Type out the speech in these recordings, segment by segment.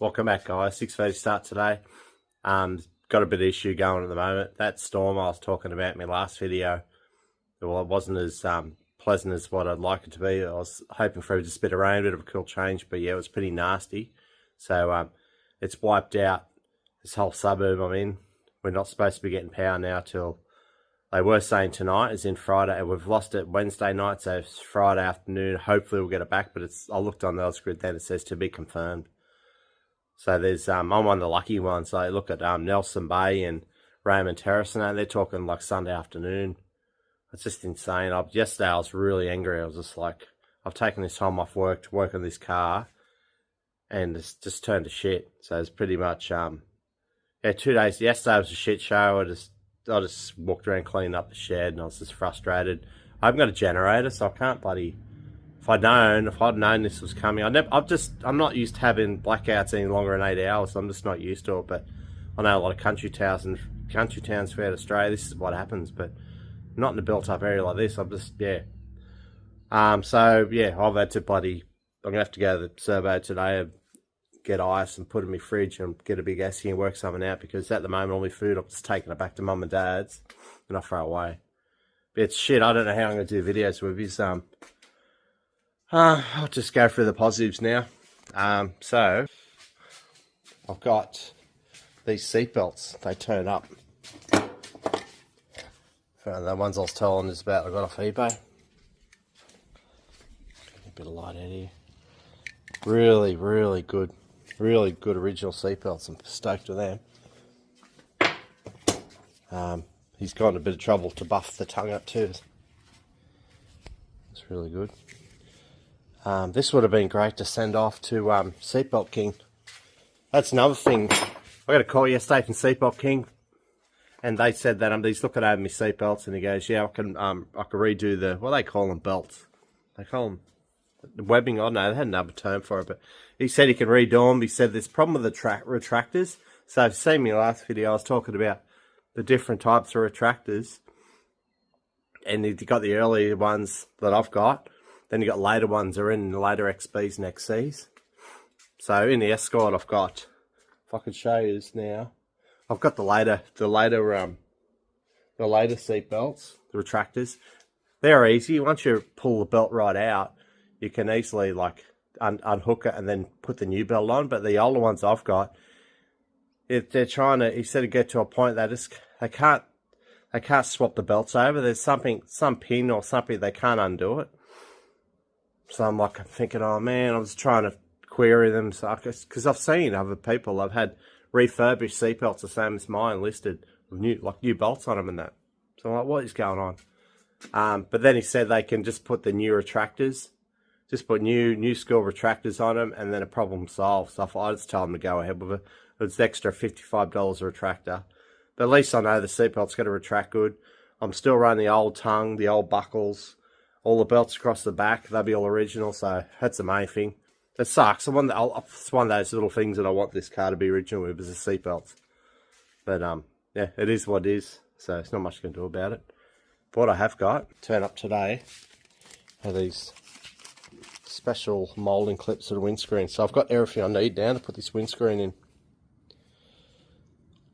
Welcome back, guys. 6:30 start today. Got a bit of issue going at the moment. That storm I was talking about in my last video, well, it wasn't as pleasant as what I'd like it to be. I was hoping for just a bit of rain, a bit of a cool change, but yeah, it was pretty nasty. So it's wiped out this whole suburb I'm in. We're not supposed to be getting power now till, they were saying tonight, as in Friday, and we've lost it Wednesday night, so it's Friday afternoon. Hopefully we'll get it back, but I looked on the other grid then, it says to be confirmed. So there's, I'm one of the lucky ones. So I look at Nelson Bay and Raymond Terrace and they're talking like Sunday afternoon. It's just insane. Yesterday I was really angry. I was just like, I've taken this time off work to work on this car and it's just turned to shit. So it's pretty much, yeah, 2 days. Yesterday was a shit show. I just walked around cleaning up the shed and I was just frustrated. I haven't got a generator, so I can't bloody... If I'd known this was coming, I'm not used to having blackouts any longer than 8 hours. So I'm just not used to it. But I know a lot of country towns throughout Australia, this is what happens. But not in a built-up area like this. I'm just, yeah. So yeah, I've had to I'm gonna have to go to the servo today and get ice and put it in my fridge and get a big esky and work something out, because at the moment all my food, I'm just taking it back to mum and dad's and I throw away. But it's shit. I don't know how I'm gonna do videos with his I'll just go through the positives now. So I've got these seatbelts. They turn up. The ones I was telling is about I got off eBay. A bit of light out here. Really, really good. Really good original seatbelts. I'm stoked with them. He's got in a bit of trouble to buff the tongue up too. It's really good. This would have been great to send off to Seatbelt King. That's another thing. I got a call yesterday from Seatbelt King, and they said that he's looking over my seatbelts, and he goes, "Yeah, I can redo the, what they call them, belts. They call them the webbing. I don't know, they had another term for it, but he said he can redo them. He said there's a problem with the retractors. So if you've seen my last video, I was talking about the different types of retractors, and you got the earlier ones that I've got. Then you got later ones are in the later XBs and XCs. So in the Escort I've got, if I could show you this now, I've got the later seat belts, the retractors. They're easy. Once you pull the belt right out, you can easily like unhook it and then put the new belt on. But the older ones I've got, they're trying to, he said, to get to a point that they can't swap the belts over. There's some pin or something, they can't undo it. So I'm thinking, oh man, I was trying to query them, so because I've seen other people, I've had refurbished seatbelts the same as mine listed with new bolts on them and that. So I'm like, what is going on? But then he said they can just put the new retractors, just put new school retractors on them, and then a problem solved. So I just told them to go ahead with it. It's extra $55 a retractor, but at least I know the seatbelt's going to retract good. I'm still running the old tongue, the old buckles. All the belts across the back, they'll be all original, so that's the main thing. It sucks. It's one of those little things that I want this car to be original with, is the seatbelts. But, yeah, it is what it is, so it's not much you can do about it. But what I have got, turn up today, are these special moulding clips for the windscreen. So I've got everything I need now to put this windscreen in.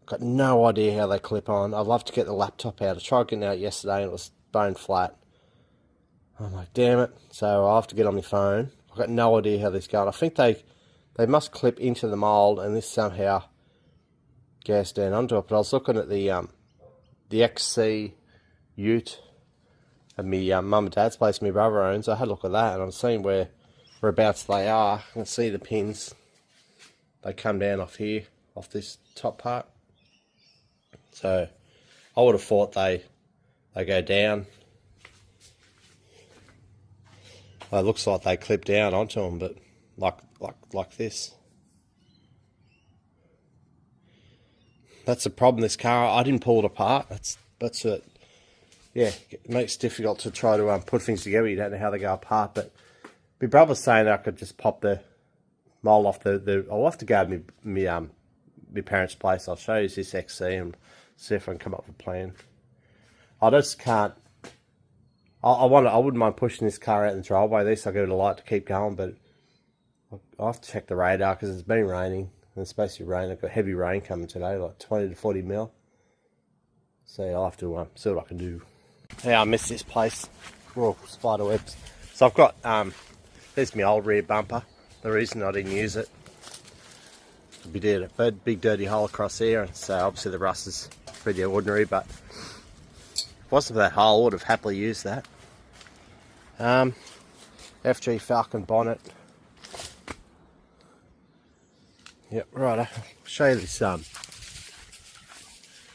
Got no idea how they clip on. I'd love to get the laptop out. I tried getting it out yesterday and it was bone flat. I'm like, damn it. So I have to get on my phone. I've got no idea how this goes. I think they must clip into the mould and this somehow goes down onto it. But I was looking at the XC ute at my mum and dad's place my brother owns. I had a look at that and I'm seeing whereabouts they are. I can see the pins. They come down off here, off this top part. So I would have thought they go down. It looks like they clip down onto them, but like this. That's the problem. This car, I didn't pull it apart. That's it. Yeah, it makes it difficult to try to put things together. You don't know how they go apart. But my brother's saying that I could just pop the mold off the. I'll have to go to my parents' place. I'll show you this XC and see if I can come up with a plan. I just can't. I wouldn't mind pushing this car out in the driveway. At least I'll give it a light to keep going, but I'll have to check the radar because it's been raining. There's supposed to be rain. I've got heavy rain coming today, like 20 to 40 mil. So I'll have to see what I can do. Yeah, I miss this place. Raw spider webs. So I've got, there's my old rear bumper. The reason I didn't use it, we did a big dirty hole across there, and so obviously the rust is pretty ordinary, but if it wasn't for that hole, I would have happily used that. FG Falcon bonnet. Yep, right, I'll show you this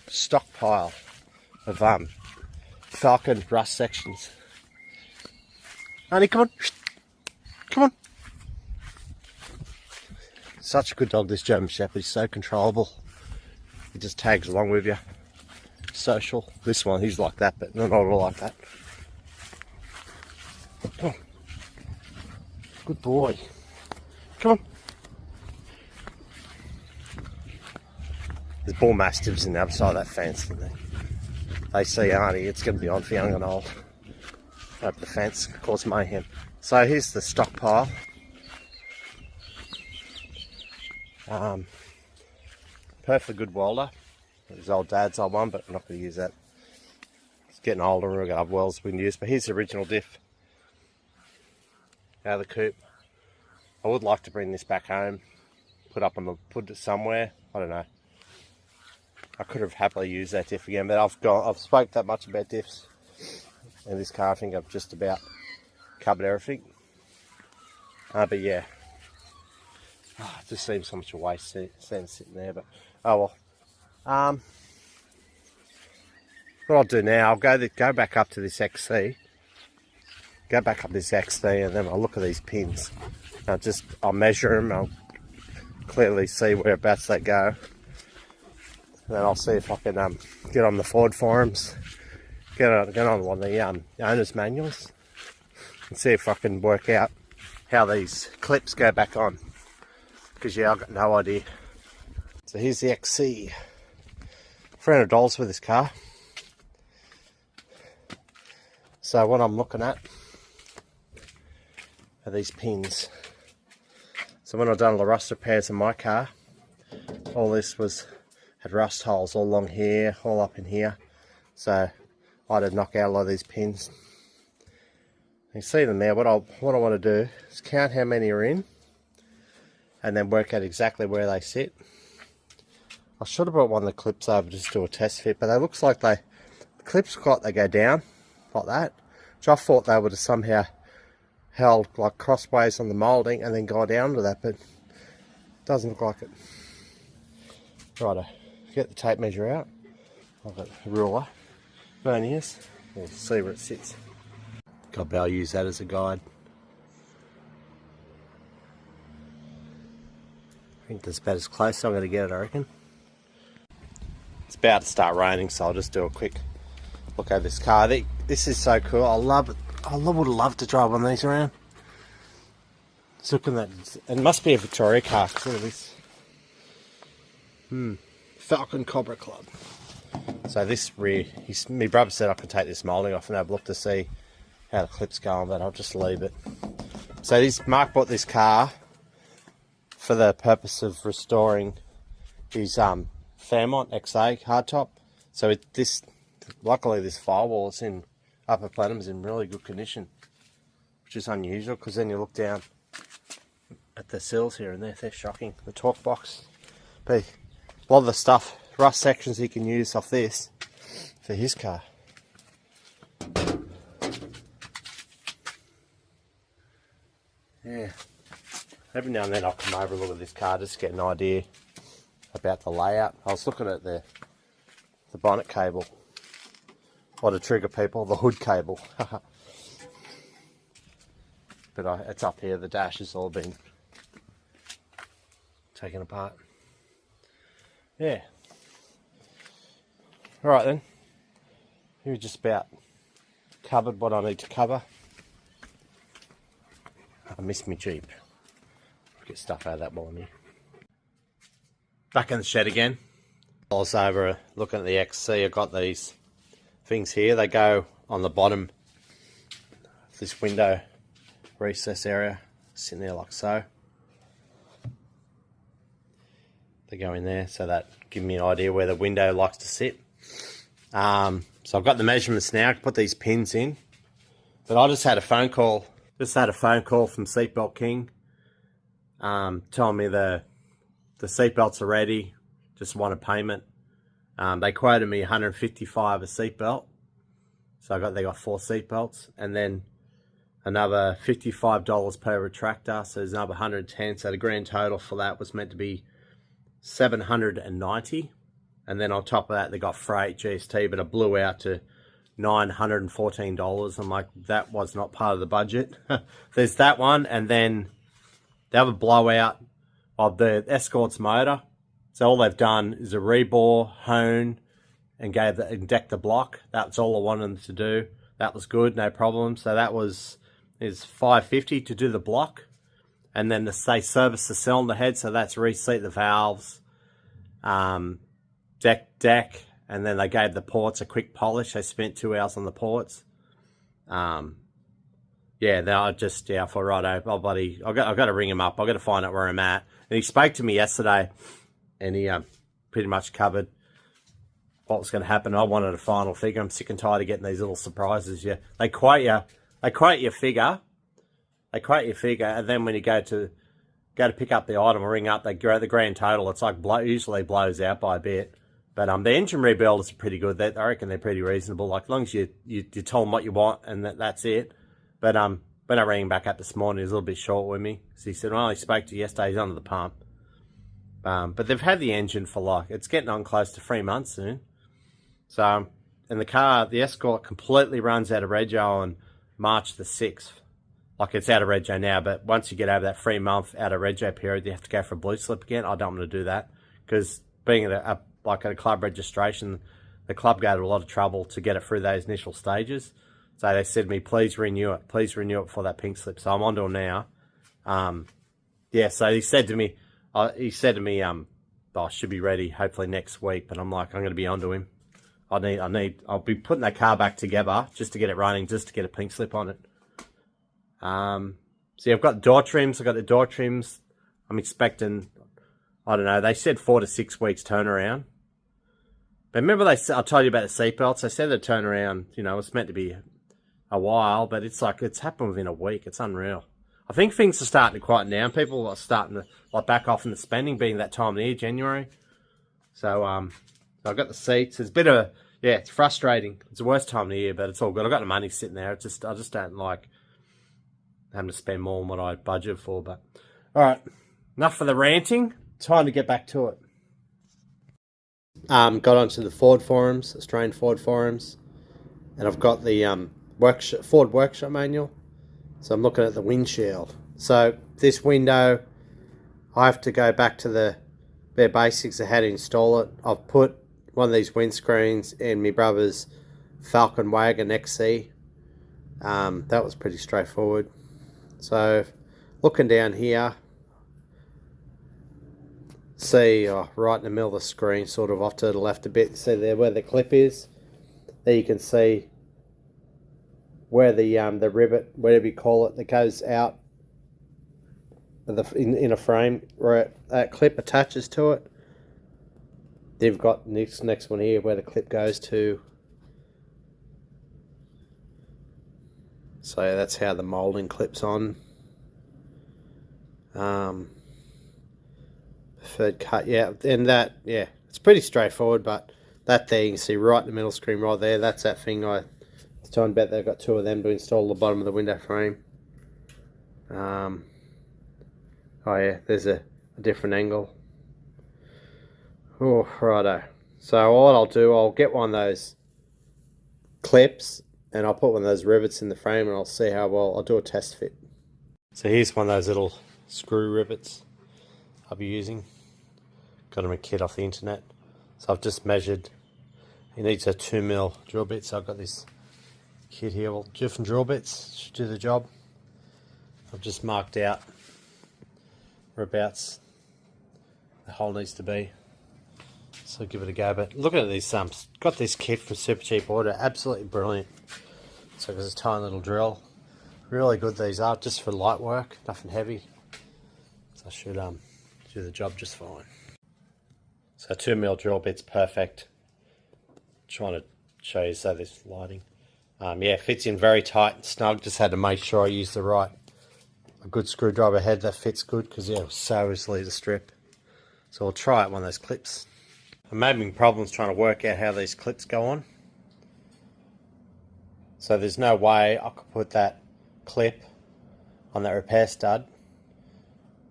stockpile of Falcon rust sections. Honey, come on. Come on. Such a good dog, this German Shepherd. He's so controllable. He just tags along with you. Social. This one, he's like that, but not all like that. Come on. Good boy. Come on. There's bull mastiffs in the other side of that fence. They see Arnie, it's going to be on for young and old. Over the fence, cause mayhem. So here's the stockpile. Perfectly good welder. His old dad's old one, but I'm not going to use that. It's getting older and we've got other welds we can use. But here's the original diff out of the coop. I would like to bring this back home, put it somewhere. I don't know. I could have happily used that diff again, but I've spoke that much about diffs in this car. I think I've just about covered everything. But yeah, it just seems so much a waste sitting there. But oh well. What I'll do now, I'll go back up to this XC. Go back up this XC, and then I'll look at these pins. I'll measure them. I'll clearly see whereabouts they go. And then I'll see if I can get on the Ford forums, get on one of the owner's manuals, and see if I can work out how these clips go back on. Because yeah, I've got no idea. So here's the XC. $300 for this car. So what I'm looking at are these pins. So when I've done all the rust repairs in my car, all this had rust holes all along here, all up in here. So I had to knock out a lot of these pins. You see them there. What I want to do is count how many are in, and then work out exactly where they sit. I should have brought one of the clips over just to do a test fit, but it looks like the clips they go down like that, which I thought they would have somehow held like crossways on the moulding and then go down to that, but it doesn't look like it. Righto, get the tape measure out. I've got a ruler, verniers, we'll see where it sits. I'll use that as a guide. I think that's about as close as I'm going to get it, I reckon. It's about to start raining, so I'll just do a quick look at this car. This is so cool. I love it. I would have loved to drive one of these around. Just looking at that. It must be a Victoria car. Look at this. Falcon Cobra Club. So this rear, my brother said I could take this moulding off and have a look to see how the clip's going, but I'll just leave it. So Mark bought this car for the purpose of restoring his Fairmont XA hardtop. So luckily this firewall is in upper plenum is in really good condition, which is unusual because then you look down at the sills here and they're shocking. The torque box, but a lot of the stuff, rust sections he can use off this for his car. Yeah, every now and then I'll come over and look at this car just to get an idea about the layout. I was looking at the bonnet cable, or to trigger people, the hood cable. But it's up here, the dash has all been taken apart. Yeah. Alright then, we've just about covered what I need to cover. I miss my Jeep. Get stuff out of that while I'm here. Back in the shed again. I was over looking at the XC. I got these things here. They go on the bottom of this window recess area, sitting there like so. They go in there, so that gives me an idea where the window likes to sit. So I've got the measurements now. I can put these pins in. But I just had a phone call. Just had a phone call from Seatbelt King, telling me the seatbelts are ready. Just want a payment. They quoted me $155 a seatbelt. So they got 4 seatbelts, and then another $55 per retractor. So there's another $110. So the grand total for that was meant to be $790. And then on top of that, they got freight, GST, but it blew out to $914. I'm like, that was not part of the budget. There's that one, and then the other blowout of the Escort's motor. So all they've done is a rebore, hone, and deck the block. That's all I wanted them to do. That was good, no problem. So that is $550 to do the block, and then they service the cylinder head. So that's reseat the valves, deck, and then they gave the ports a quick polish. They spent 2 hours on the ports. Yeah, I thought, righto, I've got to ring him up. I've got to find out where I'm at. And he spoke to me yesterday, and he pretty much covered what was going to happen. I wanted a final figure. I'm sick and tired of getting these little surprises. Yeah, they quote your figure, and then when you go to pick up the item or ring up, they go the grand total. It's like usually blows out by a bit. But the engine rebuilders are pretty good. I reckon they're pretty reasonable. Like, as long as you tell them what you want, and that's it. But when I rang him back up this morning, he was a little bit short with me. So he said, well, I spoke to you yesterday. He's under the pump. But they've had the engine for it's getting on close to 3 months soon. So, and the car, the Escort, completely runs out of rego on March the 6th. Like, it's out of rego now, but once you get over that 3 month out of rego period, you have to go for a blue slip again. I don't want to do that, because being at a club registration, the club go to a lot of trouble to get it through those initial stages. So they said to me, please renew it for that pink slip. So I'm on to it now. Yeah, so he said to me, I should be ready hopefully next week. But I'm like, I'm going to be onto him. I'll be putting that car back together just to get it running, just to get a pink slip on it. So yeah, I've got door trims. I've got the door trims. I'm expecting, I don't know, they said 4 to 6 weeks turnaround. But remember, I told you about the seatbelts. They said the turnaround, it's meant to be a while, but it's happened within a week. It's unreal. I think things are starting to quieten down. People are starting to back off in the spending, being that time of the year, January. So I've got the seats. It's a bit of it's frustrating. It's the worst time of the year, but it's all good. I've got the money sitting there. I just don't like having to spend more than what I budgeted for. But all right, enough for the ranting. Time to get back to it. Got onto the Ford forums, Australian Ford forums, and I've got the Ford workshop manual. So I'm looking at the windshield. So this window, I have to go back to the bare basics of how to install it. I've put one of these windscreens in my brother's Falcon XB. That was pretty straightforward. So looking down here, see right in the middle of the screen, sort of off to the left a bit, see there where the clip is. There you can see where the rivet, whatever you call it, that goes out in a frame, where that clip attaches to it. They've got next one here where the clip goes to. So that's how the moulding clips on. Preferred cut, and that, it's pretty straightforward. But that there, you can see right in the middle screen right there, that's that thing I was talking about. They've got 2 of them to install the bottom of the window frame. Oh yeah, there's a different angle. Oh, righto. So what I'll do, I'll get one of those clips and I'll put one of those rivets in the frame, and I'll see how well, I'll do a test fit. So here's one of those little screw rivets I'll be using. Got them a kit off the internet. So I've just measured, it needs a 2mm drill bit, so I've got this kit here, well, different drill bits should do the job. I've just marked out whereabouts the hole needs to be. So give it a go. But look at these got this kit from Super Cheap Order, absolutely brilliant. So there's a tiny little drill, really good these are, just for light work, nothing heavy. So I should do the job just fine. So 2mm drill bit's perfect. Trying to show you so this lighting. Yeah, fits in very tight and snug. Just had to make sure I used a good screwdriver head that fits good, because yeah, it was so easily to strip. So I'll try it one of those clips. I'm having problems trying to work out how these clips go on. So there's no way I could put that clip on that repair stud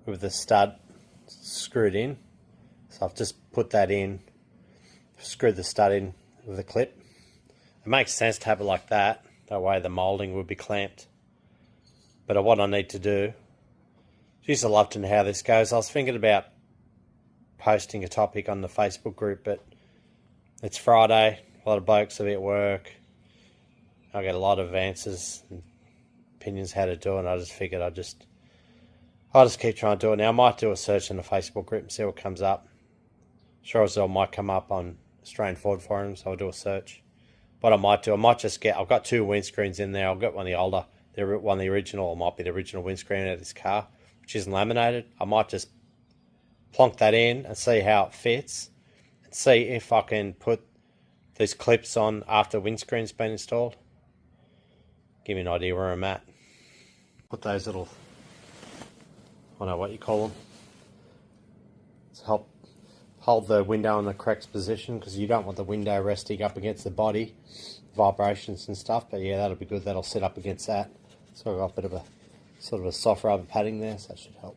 with the stud screwed in. So I've just put that in, screwed the stud in with the clip. It makes sense to have it like that. That way the moulding would be clamped. But what I need to do, geez, I'd love to know how this goes. I was thinking about posting a topic on the Facebook group, but it's Friday. A lot of blokes will be at work. I get a lot of answers and opinions how to do it, and I just figured I'll just keep trying to do it. Now I might do a search in the Facebook group and see what comes up. Sure as well might come up on Australian Ford forums, so I'll do a search. What I might do, I might just get, I've got 2 windscreens in there. I'll get one of the older, one of the original, or might be the original windscreen out of this car, which isn't laminated. I might just plonk that in and see how it fits, and see if I can put these clips on after the windscreen's been installed. Give me an idea where I'm at. Put those little, I don't know what you call them, to help hold the window in the correct position, because you don't want the window resting up against the body, vibrations and stuff. But yeah, that'll be good. That'll sit up against that. So I've got a bit of a sort of a soft rubber padding there, so that should help.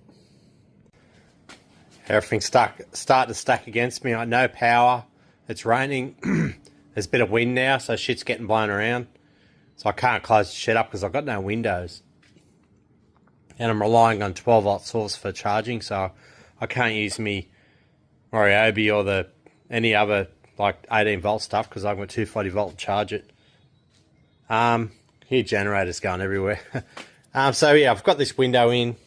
Everything's starting to stack against me. No power. It's raining. There's a bit of wind now, so shit's getting blown around. So I can't close the shed up because I've got no windows. And I'm relying on 12-volt source for charging, so I can't use me Ryobi or any other like 18-volt stuff, because I've got 240-volt to charge it. Here generators going everywhere. So yeah, I've got this window in,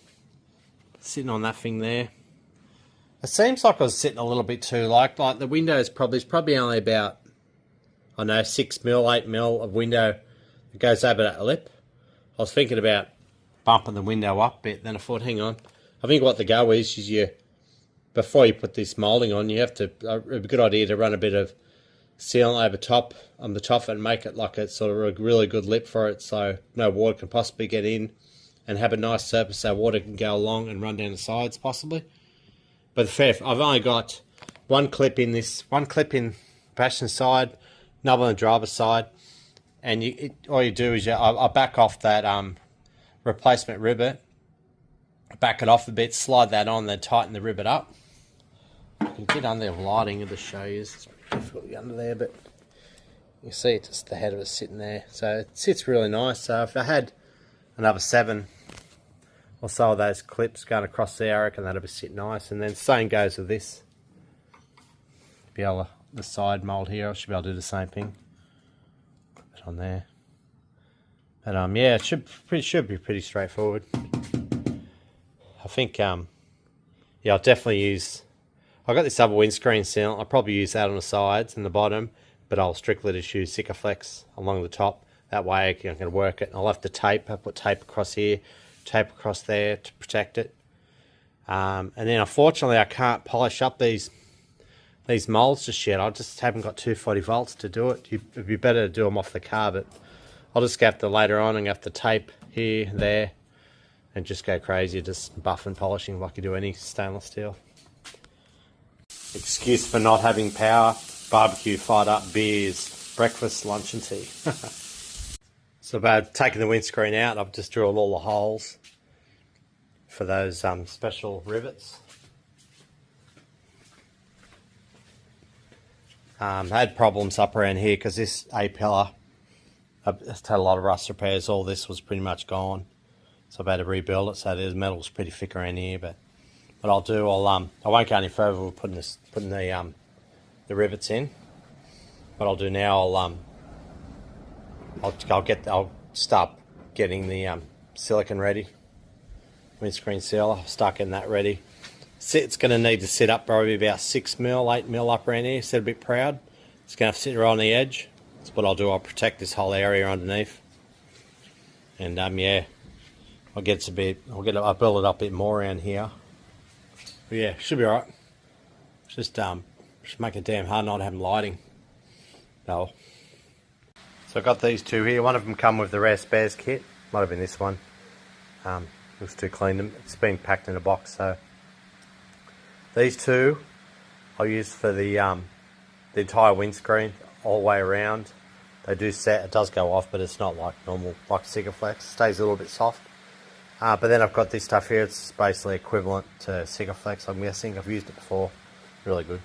sitting on that thing there. It seems like I was sitting a little bit too like the window is probably only about, I don't know, 6mm, 8mm of window that goes over that lip. I was thinking about bumping the window up a bit, then I thought, hang on. I think what the go is before you put this moulding on, you have to, a good idea to run a bit of sealant on the top and make it like a sort of a really good lip for it, so no water can possibly get in, and have a nice surface so water can go along and run down the sides possibly. But I've only got one clip in passenger side, another on the driver's side, and all you do is I back off that replacement rivet, back it off a bit, slide that on, then tighten the rivet up. I can get under the lighting of the show you. It's pretty difficult to get under there, but you see it's just the head of it sitting there. So it sits really nice. So if I had another 7 or so of those clips going across there, I reckon that'll be sit nice. And then same goes with this. Be able to, the side mould here, I should be able to do the same thing. Put it on there. But yeah, it should be pretty straightforward. I think yeah, I'll definitely use. I've got this other windscreen sealant. I'll probably use that on the sides and the bottom, but I'll strictly just use Sikaflex along the top. That way I can work it. I'll have to tape. I put tape across here, tape across there to protect it. And then unfortunately I can't polish up these moulds just yet. I just haven't got 240 volts to do it. It'd be better to do them off the car, but I'll just have to later on and have to tape here, there, and just go crazy, just buff and polishing like you do any stainless steel. Excuse for not having power: barbecue, fired up, beers, breakfast, lunch and tea. So about taking the windscreen out, I've just drilled all the holes for those special rivets. I had problems up around here because this A-pillar, I've had a lot of rust repairs. All this was pretty much gone, so I've had to rebuild it. So the metal's pretty thick around here, but what I'll do, I won't go any further with putting the rivets in. What I'll do now, I'll start getting the silicone ready, windscreen sealer. I'll start getting that ready. It's going to need to sit up probably about 6mm, 8mm up around here. Sit a bit proud. It's going to have to sit right on the edge. That's what I'll do. I'll protect this whole area underneath. And yeah, I'll build it up a bit more around here. But yeah, should be alright. Just Just make it damn hard not having lighting. No. So I got these two here. One of them come with the Rare Spares kit. Might have been this one. Looks too clean. It's been packed in a box. So these two I'll use for the entire windscreen all the way around. They do set. It does go off, but it's not like normal, like Sikaflex. It stays a little bit soft. But then I've got this stuff here. It's basically equivalent to Sikaflex, I'm guessing. I've used it before. Really good.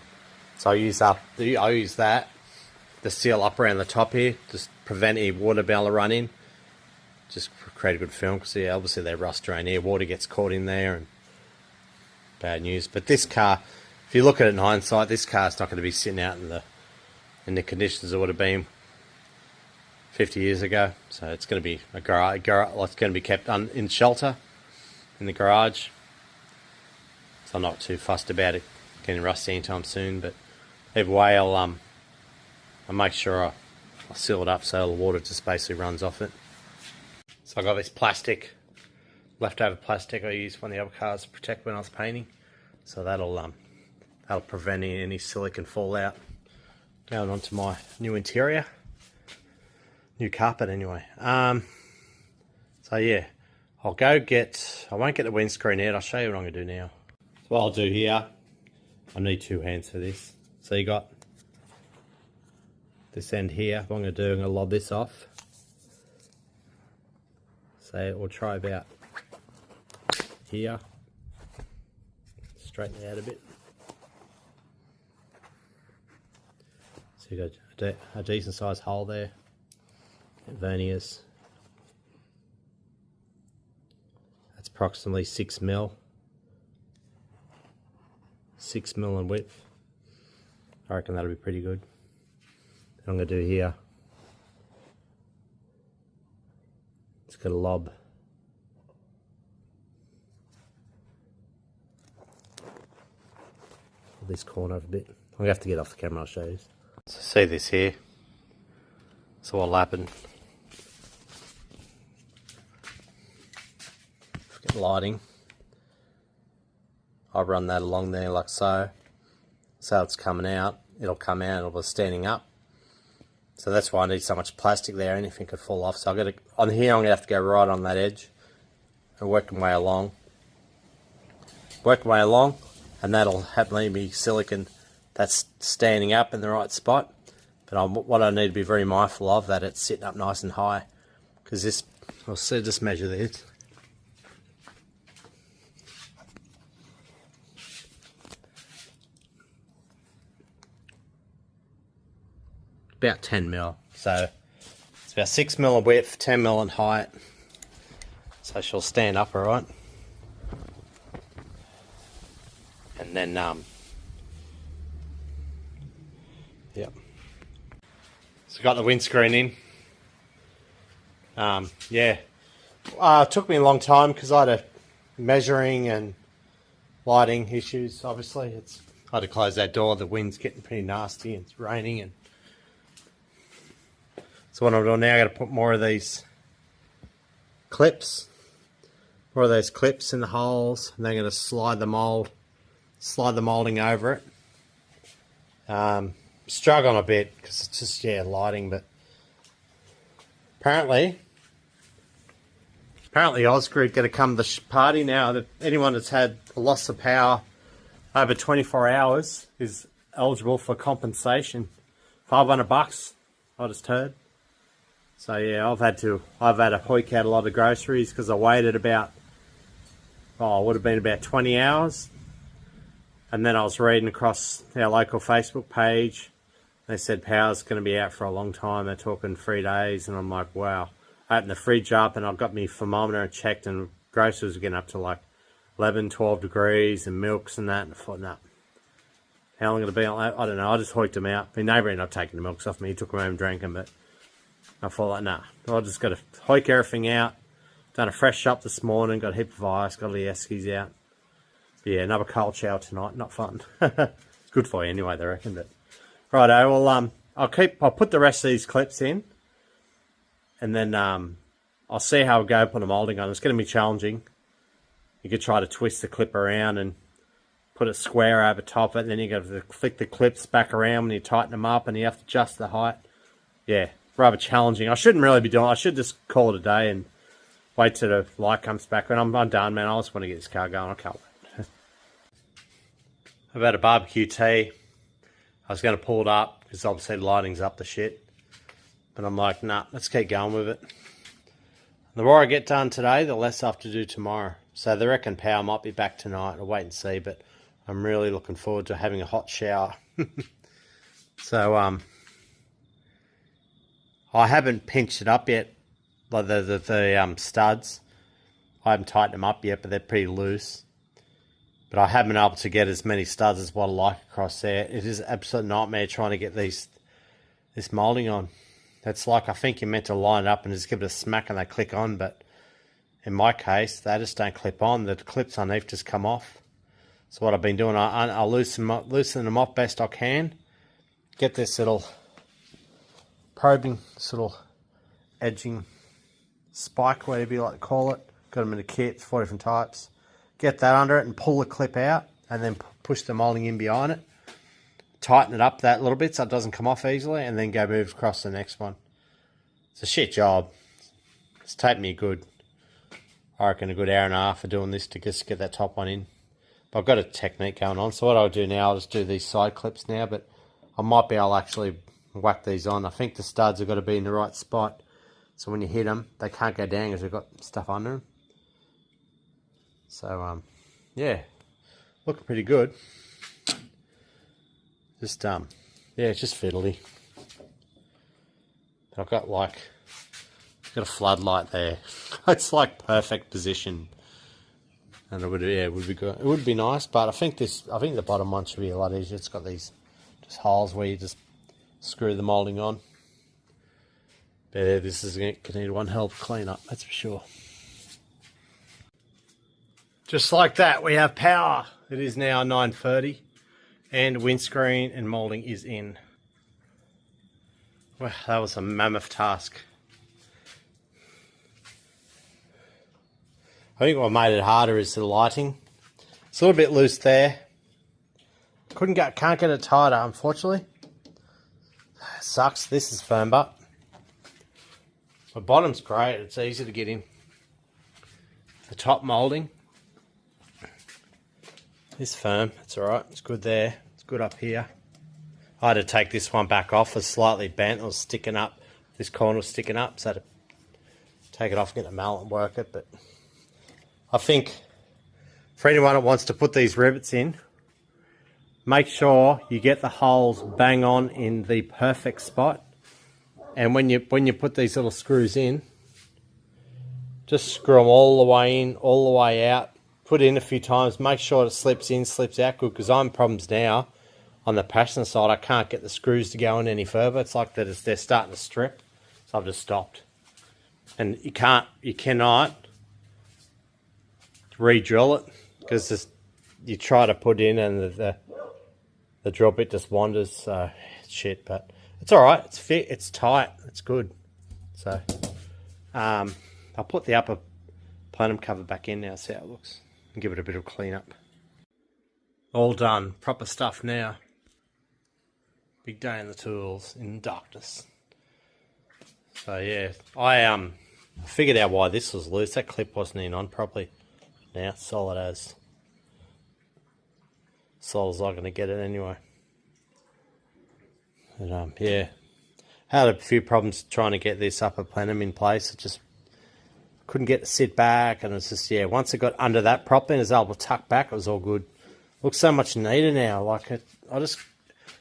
So I use that to seal up around the top here, just prevent any water being able to run in. Just create a good film, because yeah, obviously they rust drain here. Water gets caught in there, and bad news. But this car, if you look at it in hindsight, this car's not going to be sitting out in the conditions it would have been 50 years ago. So it's going to be a garage. It's going to be kept in shelter in the garage. So I'm not too fussed about it getting rusty anytime soon. But either way, I'll make sure I'll seal it up so the water just basically runs off it. So I got this plastic, leftover plastic I used one of the other cars to protect when I was painting. So that'll prevent any silicon fallout going onto my new interior. New carpet anyway. So yeah, I won't get the windscreen out. I'll show you what I'm going to do now. So what I'll do here, I need two hands for this. So you got this end here. What I'm going to do, I'm going to lob this off. So we'll try about here. Straighten it out a bit. So you got a decent sized hole there. Verniers. That's approximately 6 mil. 6 mil in width. I reckon that'll be pretty good. What I'm going to do here, it's got a lob. Pull this corner up a bit. I'm going to have to get off the camera, I'll show you. So see this here. So what'll happen, get lighting, I'll run that along there like so. So it's coming out, it'll come out, it'll be standing up. So that's why I need so much plastic there, anything could fall off. So I've got to, on here I'm going to have to go right on that edge and work my way along. And that'll happily be silicon that's standing up in the right spot. But what I need to be very mindful of, that it's sitting up nice and high. Because this, I'll see, just measure this. About 10 mil. So it's about 6 mil in width, 10 mil in height. So she'll stand up alright. And then, yep. So got the windscreen in. Yeah. It took me a long time because I had a measuring and lighting issues, obviously. I had to close that door, the wind's getting pretty nasty, and it's raining. And so what I'm doing now, I got to put more of these clips, in the holes, and then I'm going to slide the molding over it. Struggling a bit because it's just, yeah, lighting, but apparently Ausgrid going to come to the party now. That anyone that's had a loss of power over 24 hours is eligible for compensation. $500, I just heard. So yeah, I've had to hoik out a lot of groceries because I waited about, it would have been about 20 hours. And then I was reading across our local Facebook page. They said power's going to be out for a long time. They're talking 3 days. And I'm like, wow. I opened the fridge up and I got my thermometer and checked, and groceries were getting up to like 11, 12 degrees and milks and that. And I thought, no. How long going to be on that? I don't know. I just hoiked them out. My neighbour ended up taking the milks off me. He took them home and drank them. But I thought, like, nah. I just got to hoik everything out. Done a fresh shop this morning. Got a heap of ice. Got all the eskies out. Yeah, another cold shower tonight. Not fun. It's good for you anyway, they reckon. But righto, well, I'll put the rest of these clips in, and then I'll see how it go. Put the molding on. It's going to be challenging. You could try to twist the clip around and put a square over top of it, and then you got to flick the clips back around when you tighten them up, and you have to adjust the height. Yeah, rather challenging. I shouldn't really be doing it. I should just call it a day and wait till the light comes back. When I'm done, man, I just want to get this car going. I can't wait. I've had a barbecue tea. I was going to pull it up because obviously the lighting's up the shit. But I'm like, nah, let's keep going with it. The more I get done today, the less I have to do tomorrow. So they reckon power might be back tonight. I'll wait and see, but I'm really looking forward to having a hot shower. So, I haven't pinched it up yet, like the studs. I haven't tightened them up yet, but they're pretty loose. But I haven't been able to get as many studs as what I like across there. It is an absolute nightmare trying to get this moulding on. That's like, I think you're meant to line it up and just give it a smack and they click on, but in my case, they just don't clip on. The clips underneath just come off. So what I've been doing, I'll loosen them off best I can. Get this little probing, this little edging spike, whatever you like to call it. Got them in a kit, 4 different types. Get that under it and pull the clip out and then push the moulding in behind it. Tighten it up that little bit so it doesn't come off easily, and then go move across to the next one. It's a shit job. It's taken me I reckon a good hour and a half for doing this to just get that top one in. But I've got a technique going on, so what I'll do now, I'll just do these side clips now, but I might be able to actually whack these on. I think the studs have got to be in the right spot, so when you hit them, they can't go down because they've got stuff under them. So, yeah, looking pretty good. Just, yeah, it's just fiddly. I've got a floodlight there. It's like perfect position. And it would be good. It would be nice, but I think the bottom one should be a lot easier. It's got these just holes where you just screw the moulding on. But yeah, this is going to need one hell of a clean up, that's for sure. Just like that, we have power. It is now 9:30. And windscreen and moulding is in. Well, that was a mammoth task. I think what made it harder is the lighting. It's a little bit loose there. Can't get it tighter, unfortunately. Sucks. This is firm, but the bottom's great. It's easy to get in. The top moulding is firm. It's all right. It's good there. It's good up here. I had to take this one back off. It was slightly bent. It was sticking up. This corner was sticking up, so I had to take it off and get the mallet and work it. But I think for anyone that wants to put these rivets in, make sure you get the holes bang on in the perfect spot. And when you put these little screws in, just screw them all the way in, all the way out. Put it in a few times. Make sure it slips in, slips out good, because I'm problems now on the passenger side. I can't get the screws to go in any further. It's like they're starting to strip, so I've just stopped. And you cannot re-drill it, because you try to put in and the drill bit just wanders. So shit, but it's all right. It's fit. It's tight. It's good. So I'll put the upper plenum cover back in now. See how it looks, and give it a bit of clean up. All done. Proper stuff now. Big day in the tools in darkness. So yeah, I figured out why this was loose. That clip wasn't in on properly. Now it's solid as I'm going to get it anyway. But yeah, had a few problems trying to get this upper plenum in place. It just couldn't get it to sit back, and it's just, yeah, once it got under that properly and it was able to tuck back, it was all good. Looks so much neater now. Like I just,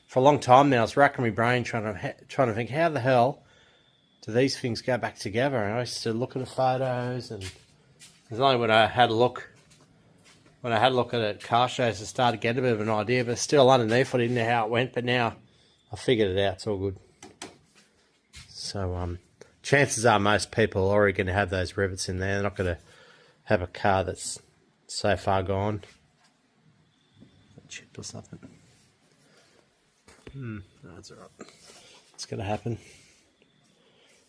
for a long time now, I was racking my brain trying to think, how the hell do these things go back together? And I used to look at the photos, and it's only when I had a look at it car shows, I started to get a bit of an idea, but still underneath I didn't know how it went, but now I figured it out. It's all good. So chances are most people are already going to have those rivets in there. They're not going to have a car that's so far gone. Chipped or something. No, that's all right. It's going to happen.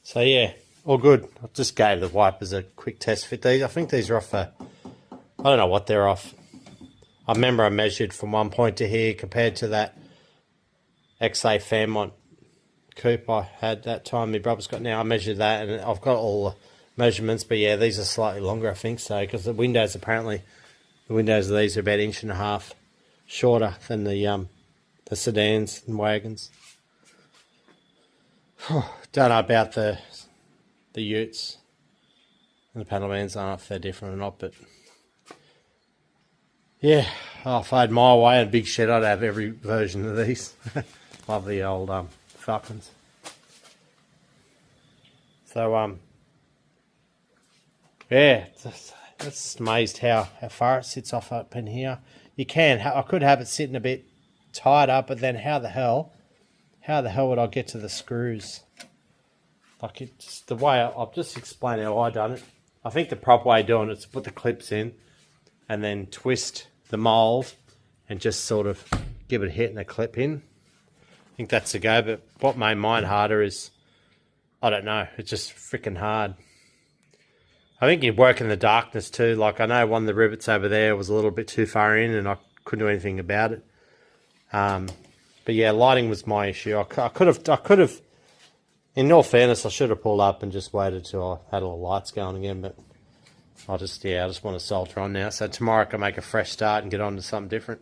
So yeah, all good. I just gave the wipers a quick test fit. These, I think these are off I don't know what they're off. I remember I measured from one point to here compared to that XA Fairmont coupe I had that time my brother's got now. I measured that and I've got all the measurements, but yeah, these are slightly longer, I think so, because the windows apparently, the windows of these are about 1.5 inches shorter than the sedans and wagons. Don't know about the utes and the panel vans. I don't know if they're different or not, but yeah, if I had my way and a big shed, I'd have every version of these. Love the old Falcons. So yeah, that's amazed how far it sits off up in here. You can, I could have it sitting a bit tighter, but then how the hell would I get to the screws? Like it's the way I'll just explain how I done it. I think the proper way of doing it is to put the clips in and then twist the mould and just sort of give it a hit and a clip in. I think that's the go, but what made mine harder is, I don't know, it's just freaking hard. I think you work in the darkness too. Like I know one of the rivets over there was a little bit too far in and I couldn't do anything about it. But yeah, lighting was my issue. I could have, in all fairness, I should have pulled up and just waited till I had all the lights going again, but I just want to solder on now. So tomorrow I can make a fresh start and get on to something different.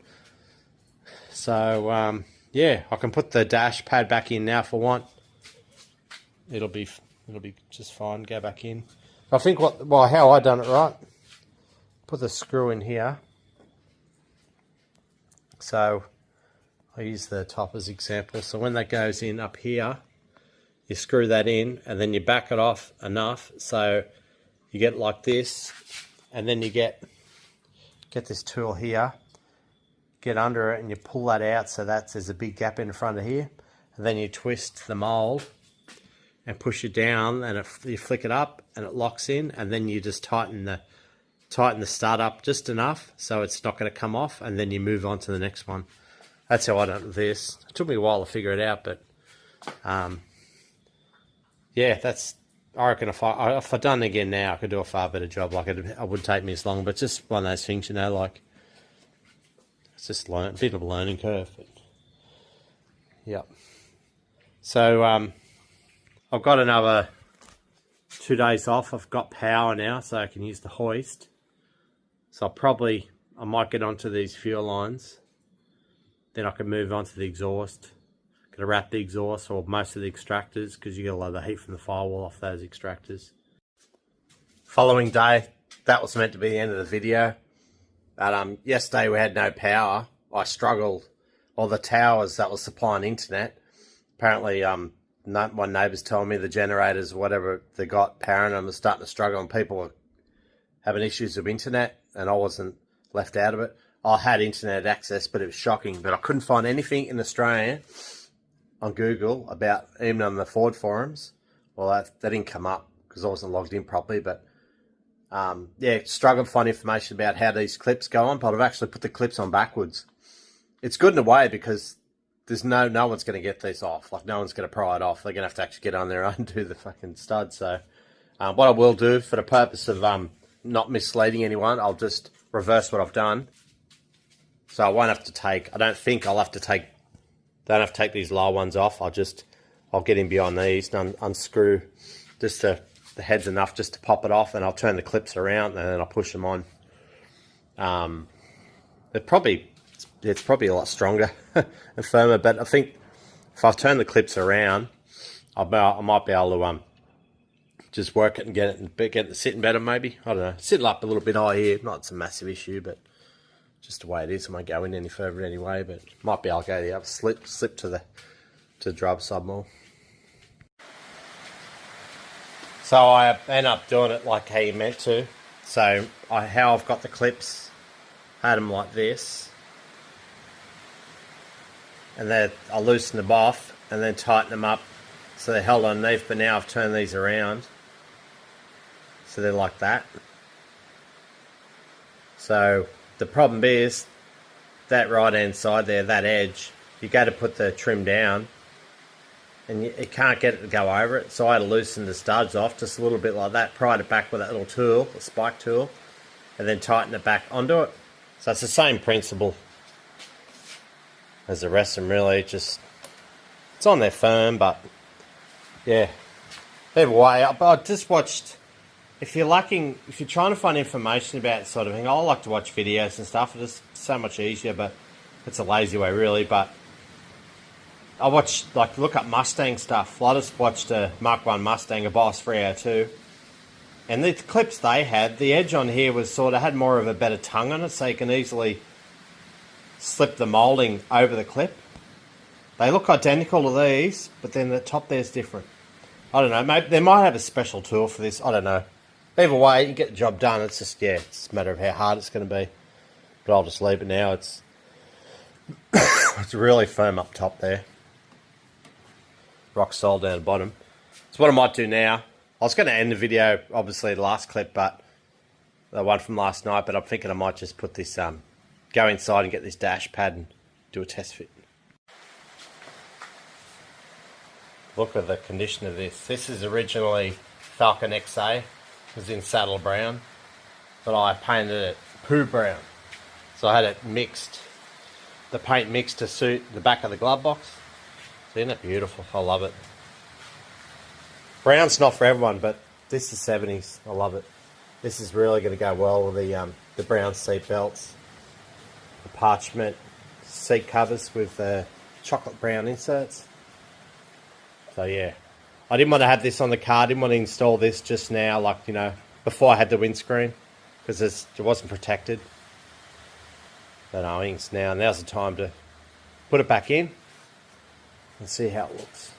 So, yeah, I can put the dash pad back in now if I want. It'll be just fine. Go back in. I think how I done it right. Put the screw in here. So I use the top as example. So when that goes in up here, you screw that in and then you back it off enough so you get it like this, and then you get this tool here, get under it and you pull that out so there's a big gap in front of here, and then you twist the mould and push it down and you flick it up and it locks in, and then you just tighten the stud up just enough so it's not going to come off, and then you move on to the next one. That's how I done this. It took me a while to figure it out, but yeah, I reckon if I'd done it again now, I could do a far better job. Like it wouldn't take me as long, but just one of those things, you know, like it's just a bit of a learning curve. But, yeah. So I've got another 2 days off. I've got power now, so I can use the hoist. So I might get onto these fuel lines. Then I can move on to the exhaust. Gonna wrap the exhaust or most of the extractors because you get a lot of the heat from the firewall off those extractors. Following day, that was meant to be the end of the video. But yesterday we had no power. I struggled. All the towers that was supplying internet, apparently my neighbours told me the generators, whatever they got powering them, was starting to struggle and people were having issues with internet, and I wasn't left out of it. I had internet access, but it was shocking. But I couldn't find anything in Australia on Google about, even on the Ford forums. Well, that didn't come up because I wasn't logged in properly. But yeah, struggled to find information about how these clips go on. But I've actually put the clips on backwards. It's good in a way because there's no one's going to get these off. Like no one's going to pry it off. They're going to have to actually get on there and undo the fucking stud. So what I will do for the purpose of not misleading anyone, I'll just reverse what I've done. So I won't have to take, I don't think I'll have to take, don't have to take these lower ones off. I'll get in behind these and unscrew just the head's enough just to pop it off, and I'll turn the clips around and then I'll push them on. It's probably a lot stronger and firmer, but I think if I turn the clips around, I might be able to just work it and get it sitting better maybe. I don't know. Sit up a little bit high here. Not it's a massive issue, but just the way it is. I won't go in any further anyway, but might be able to go the other slip to the drub sub more. So I end up doing it like how you meant to. So how I've got the clips, had them like this, and then I loosen them off and then tighten them up so they're held underneath. But now I've turned these around so they're like that. So the problem is that right hand side there, that edge, you go to put the trim down and it can't get it to go over it. So I had to loosen the studs off just a little bit like that, pried it back with that little tool, a spike tool, and then tighten it back onto it. So it's the same principle as the rest of them really, just it's on there firm, but yeah. Either way, I just watched, if you're trying to find information about sort of thing, I like to watch videos and stuff. It's so much easier, but it's a lazy way really. But I watched, like, look up Mustang stuff. I just watched a Mark 1 Mustang, a Boss 302. And the clips they had, the edge on here was sort of, had more of a better tongue on it, so you can easily slip the moulding over the clip. They look identical to these, but then the top there's different. I don't know, maybe they might have a special tool for this, I don't know. Either way, you get the job done. It's just, yeah, it's a matter of how hard it's going to be. But I'll just leave it now. It's it's really firm up top there. Rock solid down the bottom. So what I might do now, I was going to end the video, obviously the last clip, but the one from last night, but I'm thinking I might just put this, go inside and get this dash pad and do a test fit. Look at the condition of this. This is originally Falcon XB. It was in saddle brown, but I painted it poo brown. So I had it mixed, the paint mixed to suit the back of the glove box. So isn't it beautiful? I love it. Brown's not for everyone, but this is 70s. I love it. This is really going to go well with the brown seat belts, the parchment seat covers with the chocolate brown inserts. So yeah, I didn't want to have this on the car. I didn't want to install this just now, like, you know, before I had the windscreen, because it wasn't protected. But I think now's the time to put it back in and see how it looks.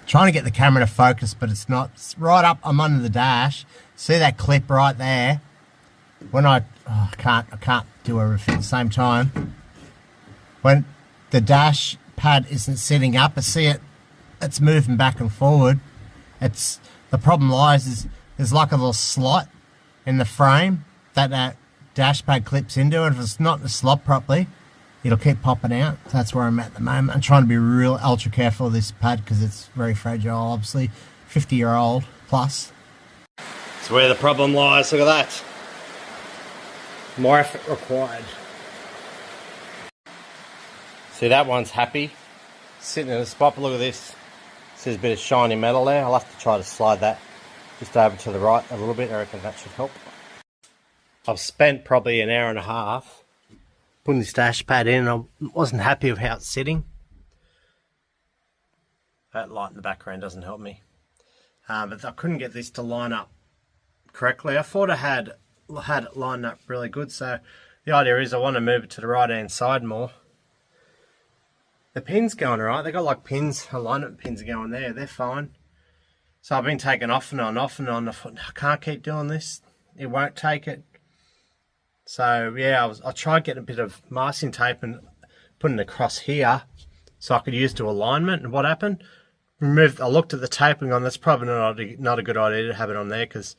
Trying to get the camera to focus, but it's not. It's right up, I'm under the dash. See that clip right there? When I can't do everything at the same time. When the dash pad isn't sitting up, I see it's moving back and forward. The problem lies is there's like a little slot in the frame that dash pad clips into, and if it's not in the slot properly, it'll keep popping out. So that's where I'm at the moment. I'm trying to be real ultra careful of this pad because it's very fragile, obviously. 50-year-old plus. That's where the problem lies. Look at that. More effort required. See, that one's happy, sitting in a spot, but look at this. There's a bit of shiny metal there. I'll have to try to slide that just over to the right a little bit. I reckon that should help. I've spent probably an hour and a half putting this dash pad in, and I wasn't happy with how it's sitting. That light in the background doesn't help me. But I couldn't get this to line up correctly. I thought I had it lined up really good, so the idea is I want to move it to the right hand side more. The pin's going alright. They got like pins, alignment pins are going there. They're fine. So I've been taking off and on. I thought, I can't keep doing this. It won't take it. So yeah, I tried getting a bit of masking tape and putting it across here so I could use to alignment. And what happened? I looked at the tape and gone, that's probably not a good idea to have it on there, because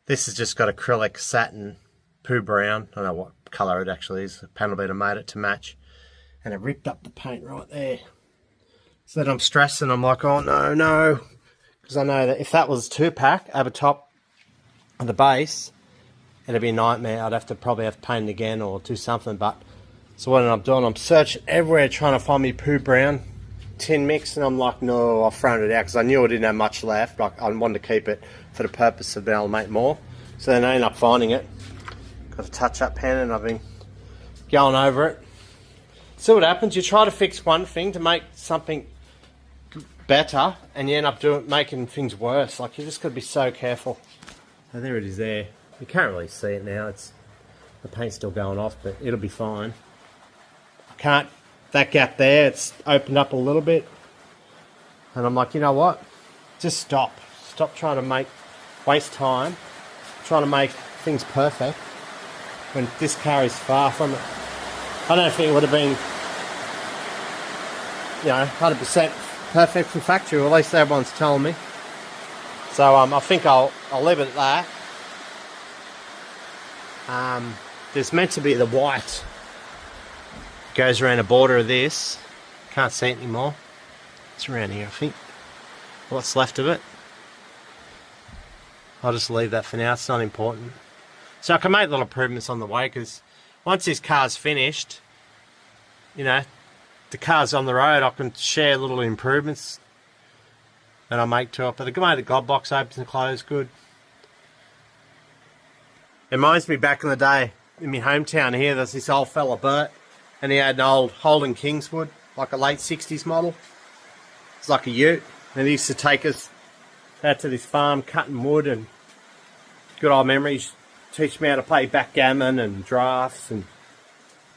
this has just got acrylic satin poo brown. I don't know what colour it actually is. The panel beater made it to match. And it ripped up the paint right there. So then I'm stressing. I'm like, oh no. Because I know that if that was 2-pack over top of the base, it'd be a nightmare. I'd have to probably have paint again or do something. But so what I'm doing, I'm searching everywhere trying to find me poo brown tin mix. And I'm like, no, I've thrown it out because I knew I didn't have much left. Like, I wanted to keep it for the purpose of being able to make more. So then I ended up finding it. Got a touch-up pen and I've been going over it. See what happens. You try to fix one thing to make something better, and you end up making things worse. Like, you just got to be so careful. Oh, there it is there. You can't really see it now. The paint's still going off, but it'll be fine. That gap there, it's opened up a little bit. And I'm like, you know what? Just stop. Stop trying to waste time trying to make things perfect when this car is far from it. I don't think it would have been, 100% perfect from factory, or at least everyone's telling me. So I think I'll leave it at that. There's meant to be the white goes around the border of this. Can't see it anymore. It's around here, I think. What's left of it. I'll just leave that for now. It's not important. So I can make little improvements on the way, because once this car's finished, you know, the car's on the road, I can share little improvements that I make to it. But the way the glove box opens and closes good. It reminds me back in the day, in my hometown here, there's this old fella Bert, and he had an old Holden Kingswood, like a late 60s model. It's like a ute, and he used to take us out to this farm cutting wood, and good old memories, teach me how to play backgammon and drafts, and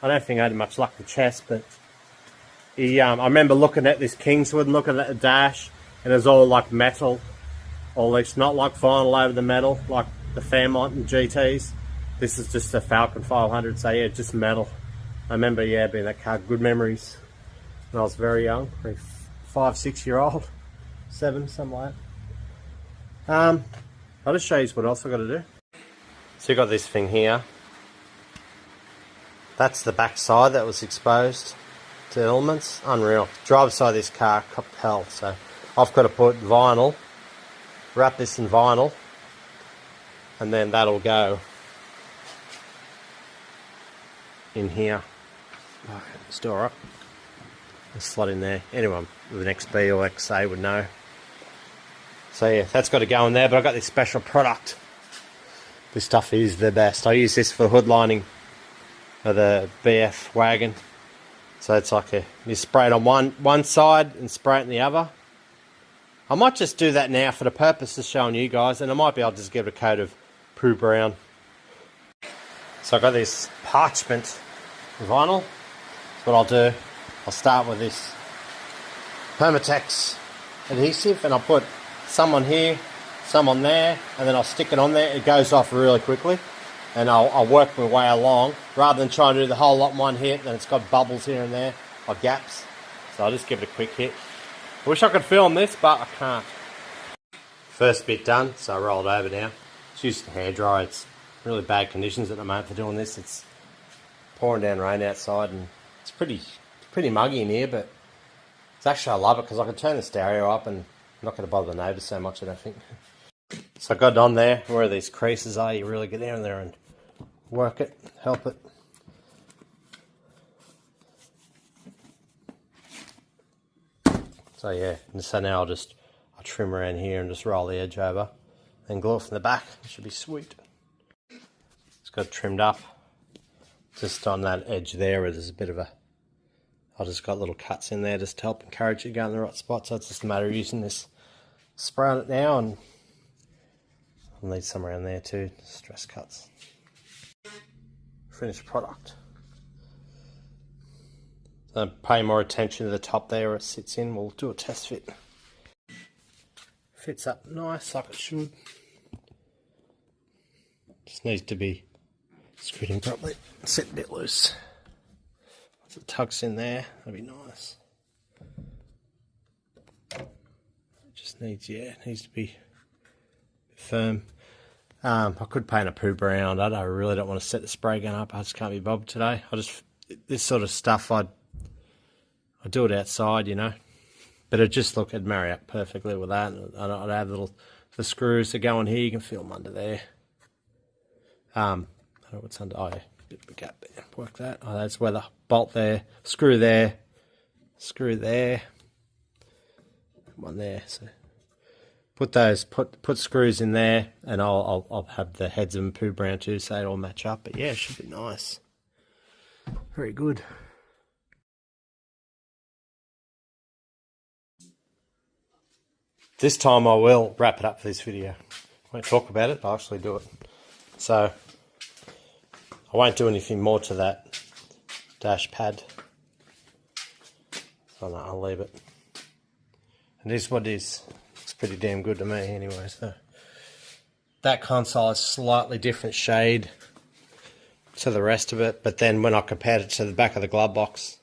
I don't think I had much luck with chess, but he, I remember looking at this Kingswood and looking at the dash, and it was all like metal, or at least not like vinyl over the metal, like the Fairmont and GTs. This is just a Falcon 500, so yeah, just metal. I remember, yeah, being that car, good memories when I was very young, probably 5, 6 year old, 7, something like that. I'll just show you what else I've got to do. So you got this thing here. That's the back side that was exposed to elements. Unreal. Driver's side of this car, copped hell. So I've got to put vinyl, wrap this in vinyl, and then that'll go in here. Oh, still alright. A slot in there. Anyone with an XB or XA would know. So yeah, that's got to go in there, but I've got this special product. This stuff is the best. I use this for the hood lining of the BF wagon. So it's like you spray it on one side and spray it on the other. I might just do that now for the purpose of showing you guys, and I might be able to just give it a coat of Pooh Brown. So I've got this parchment vinyl. That's what I'll do. I'll start with this Permatex adhesive, and I'll put some on here, some on there, and then I'll stick it on there. It goes off really quickly, and I'll work my way along rather than trying to do the whole lot in one hit. Then it's got bubbles here and there or gaps, so I'll just give it a quick hit. I wish I could film this, but I can't. First bit done, so I roll it over now. It's used a hairdryer. It's really bad conditions at the moment for doing this. It's pouring down rain outside, and it's pretty muggy in here, but it's actually, I love it because I can turn the stereo up and I'm not going to bother the neighbours so much, I don't think. So I got it on there. Where these creases are, you really get down there and work it, help it. So yeah, and so now I'll trim around here and just roll the edge over and glue it from the back. It should be sweet. It's got it trimmed up. Just on that edge there where there's a bit of a, I just got little cuts in there just to help encourage it to go in the right spot. So it's just a matter of using this spray on it now, and I'll need some around there too, stress cuts. Finished product. So pay more attention to the top there where it sits in. We'll do a test fit. Fits up nice like it should. Just needs to be screwed in properly. Sit a bit loose. Once it tucks in there, that'll be nice. It just needs, yeah, it needs to be firm. I could paint a Pooh Brown. I really don't want to set the spray gun up. I just can't be bothered today. This sort of stuff, I do it outside, you know. But it'd marry up perfectly with that. I'd have the screws that go in here. You can feel them under there. I don't know what's under. Oh, yeah, bit of a gap there. Work that. Oh, that's where the bolt there. Screw there. Screw there. One there. So put screws in there, and I'll have the heads of them Pooh Brown too, so they all match up. But yeah, it should be nice. Very good. This time I will wrap it up for this video. I won't talk about it, I'll actually do it. So I won't do anything more to that dash pad. So no, I'll leave it. And this is what it is. It's pretty damn good to me anyway. So that console is slightly different shade to the rest of it, but then when I compared it to the back of the glove box,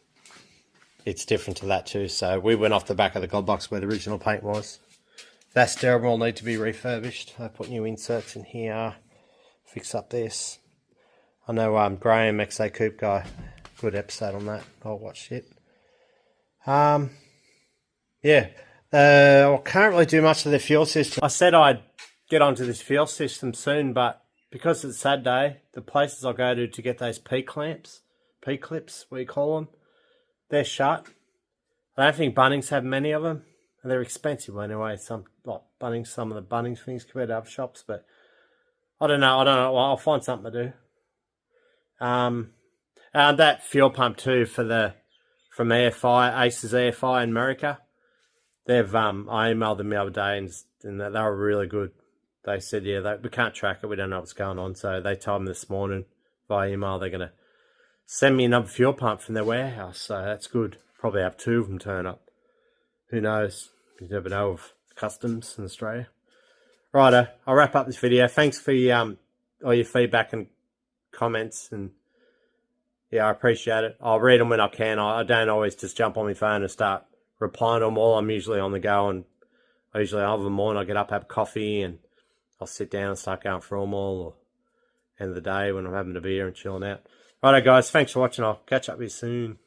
it's different to that too. So we went off the back of the glove box where the original paint was. That steering wheel will need to be refurbished. I put new inserts in here, fix up this. I know Graham, XA Coupe guy, good episode on that. I'll watch it. Yeah, I can't really do much of the fuel system. I said I'd get onto this fuel system soon, but because it's Saturday, the places I go to get those P-clips, we call them, they're shut. I don't think Bunnings have many of them. And they're expensive anyway. Some of the Bunnings things compared to other shops, but I don't know. Well, I'll find something to do. And that fuel pump too from Aces Airfire in America. They've I emailed them the other day and they were really good. They said, yeah, we can't track it. We don't know what's going on. So they told me this morning via email they're going to send me another fuel pump from their warehouse. So that's good. Probably have 2 of them turn up. Who knows? You never know of customs in Australia. Righto, I'll wrap up this video. Thanks for all your feedback and comments. And yeah, I appreciate it. I'll read them when I can. I don't always just jump on my phone and start replying to them all. I'm usually on the go, and I usually have them on. I get up, have coffee, and I'll sit down and start going through them all, or end of the day when I'm having a beer and chilling out. Righto, guys. Thanks for watching. I'll catch up with you soon.